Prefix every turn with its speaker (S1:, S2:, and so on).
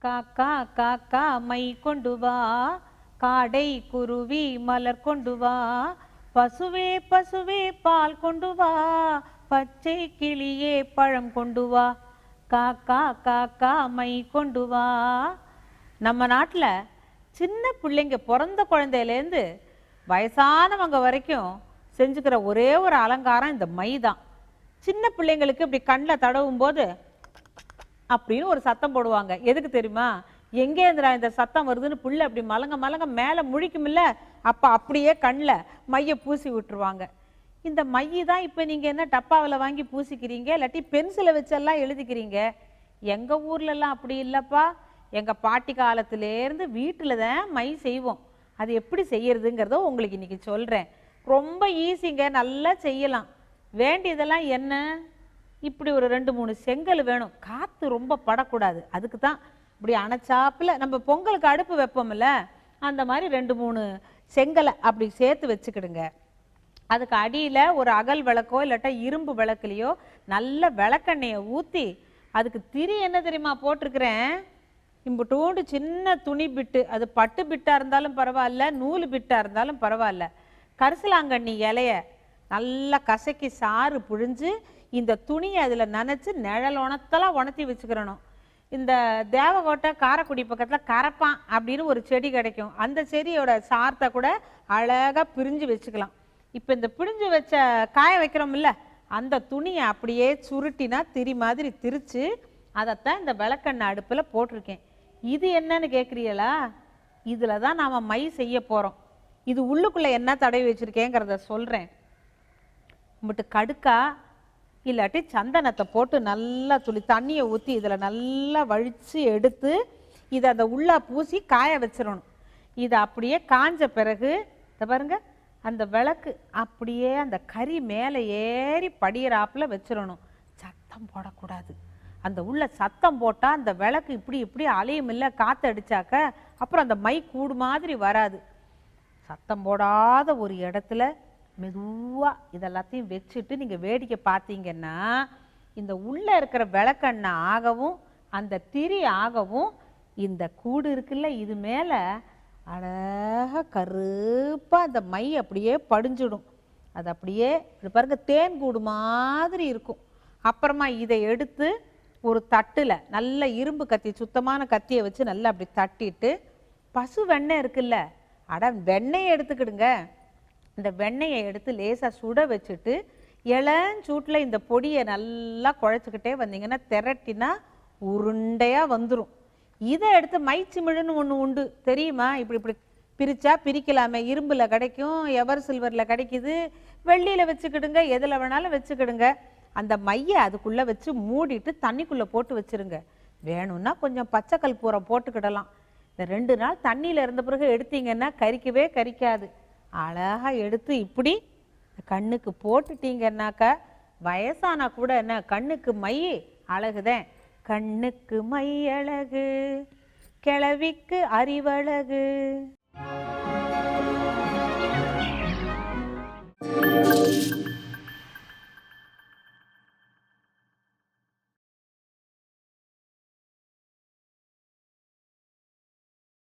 S1: காக்கா காக்கா மை கொண்டு வா, காடை குருவி மலர் கொண்டு வா, பசுவே பசுவே பால் கொண்டு வா, பச்சை கிளியே பழம் கொண்டு வா, காக்கா காக்கா மை கொண்டு வா. நம்ம நாட்டில் சின்ன பிள்ளைங்க பிறந்த குழந்தையிலேருந்து வயசானவங்க வரைக்கும் செஞ்சுக்கிற ஒரே ஒரு அலங்காரம் இந்த மை தான். சின்ன பிள்ளைங்களுக்கு இப்படி கண்ணில் தடவும் போது அப்படின்னு ஒரு சத்தம் போடுவாங்க. எதுக்கு தெரியுமா? எங்கேந்திரா இந்த சத்தம் வருதுன்னு புள்ள அப்படி மலங்க மலங்க மேலே முழிக்குமில்ல, அப்போ அப்படியே கண்ணில் மையை பூசி விட்டுருவாங்க. இந்த மையை தான் இப்போ நீங்கள் என்ன டப்பாவில் வாங்கி பூசிக்கிறீங்க, இல்லாட்டி பென்சிலை வச்செல்லாம் எழுதிக்கிறீங்க. எங்கள் ஊர்லெல்லாம் அப்படி இல்லைப்பா. எங்கள் பாட்டி காலத்துலேருந்து வீட்டில் தான் மை செய்வோம். அது எப்படி செய்யறதுங்கிறத உங்களுக்கு இன்றைக்கி சொல்கிறேன். ரொம்ப ஈஸிங்க, நல்லா செய்யலாம். வேண்டியதெல்லாம் என்ன? இப்படி ஒரு 2-3 செங்கல் வேணும். காற்று ரொம்ப படக்கூடாது. அதுக்கு தான் இப்படி அணைச்சாப்பில் நம்ம பொங்கலுக்கு அடுப்பு வைப்போம்ல, அந்த மாதிரி 2-3 செங்கலை அப்படி சேர்த்து வச்சுக்கிடுங்க. அதுக்கு அடியில் ஒரு அகல் விளக்கோ இல்லாட்டா இரும்பு விளக்குலையோ நல்ல விளக்கெண்ணெயை ஊற்றி, அதுக்கு திரி என்ன தெரியுமா போட்டிருக்கிறேன்? இம்புட்டூண்டு சின்ன துணி பிட்டு, அது பட்டு பிட்டாக இருந்தாலும் பரவாயில்ல, நூல் பிட்டாக இருந்தாலும் பரவாயில்ல, கரிசலாங்கண்ணி இலைய நல்லா கசக்கி சாறு புழிஞ்சு இந்த துணியை அதில் நனைச்சி நிழல் உணத்தெல்லாம் உணர்த்தி வச்சுக்கிறணும். இந்த தேவகோட்டை காரைக்குடி பக்கத்தில் கரப்பான் அப்படின்னு ஒரு செடி கிடைக்கும். அந்த செடியோட சாரத்தை கூட அழகாக பிரிஞ்சு வச்சுக்கலாம். இப்போ இந்த பிரிஞ்சு வச்ச காய வைக்கிறோம்ல, அந்த துணியை அப்படியே சுருட்டினா திரி மாதிரி திரிச்சு அதைத்தான் இந்த விளக்கெண்ணெய் அடுப்பில் போட்டிருக்கேன். இது என்னன்னு கேட்குறீங்களா? இதில் தான் நாம் மை செய்ய போகிறோம். இது உள்ளுக்குள்ளே என்ன தடவி வச்சுருக்கேங்கிறத சொல்கிறேன். பட்டு கடுக்கா இல்லாட்டி சந்தனத்தை போட்டு நல்லா தண்ணியை ஊற்றி இதில் நல்லா வழித்து எடுத்து இதை அந்த உள்ளே பூசி காய வச்சிடணும். இதை அப்படியே காஞ்ச பிறகு இதை பாருங்க, அந்த விளக்கு அப்படியே அந்த கறி மேலே ஏறி படியிறாப்பில் வச்சிடணும். சத்தம் போடக்கூடாது. அந்த உள்ள சத்தம் போட்டால் அந்த விளக்கு இப்படி இப்படி அலையும் இல்லை, காற்று அடித்தாக்க அப்புறம் அந்த மை கூடு மாதிரி வராது. சத்தம் போடாத ஒரு இடத்துல மெதுவாக இதெல்லாத்தையும் வச்சுட்டு நீங்கள் வேடிக்கை பார்த்தீங்கன்னா, இந்த உள்ளே இருக்கிற விளக்கெண்ணெய் ஆகவும் அந்த திரி ஆகவும் இந்த கூடு இருக்குல்ல, இது மேலே அழகாக கருப்பாக அந்த மை அப்படியே படிஞ்சிடும். அது அப்படியே இது பாருங்க, தேன் கூடு மாதிரி இருக்கும். அப்புறமா இதை எடுத்து ஒரு தட்டில் நல்ல இரும்பு கத்தி, சுத்தமான கத்தியை வச்சு நல்லா அப்படி தட்டிட்டு, பசு வெண்ணெய் இருக்குல்ல, வெண்ணெயை எடுத்துக்கிடுங்க. இந்த வெண்ணெயை எடுத்து லேசாக சுட வச்சுட்டு இளஞ்சூட்டில் இந்த பொடியை நல்லா குழைச்சிக்கிட்டே வந்தீங்கன்னா திரட்டினா உருண்டையாக வந்துடும். இதை எடுத்து மைச்சிமிழுன்னு ஒன்று உண்டு தெரியுமா? இப்படி இப்படி பிரித்தா பிரிக்கலாமே. இரும்பில் கிடைக்கும், எவர் சில்வரில் கிடைக்குது, வெள்ளியில் வச்சுக்கிடுங்க, எதில் வேணாலும் வச்சுக்கிடுங்க. அந்த மையை அதுக்குள்ளே வச்சு மூடிட்டு தண்ணிக்குள்ளே போட்டு வச்சுருங்க. வேணும்னா கொஞ்சம் பச்சைக்கல் பூரம் போட்டுக்கிடலாம். இந்த 2 நாள் தண்ணியில் இருந்த பிறகு எடுத்தீங்கன்னா கரிக்கவே கரிக்காது. அழகாக எடுத்து இப்படி கண்ணுக்கு போட்டுட்டீங்கன்னாக்கா வயசானா கூட என்ன, கண்ணுக்கு மை அழகுதேன். கண்ணுக்கு மை அழகு, கிழவிக்கு அறிவழகு.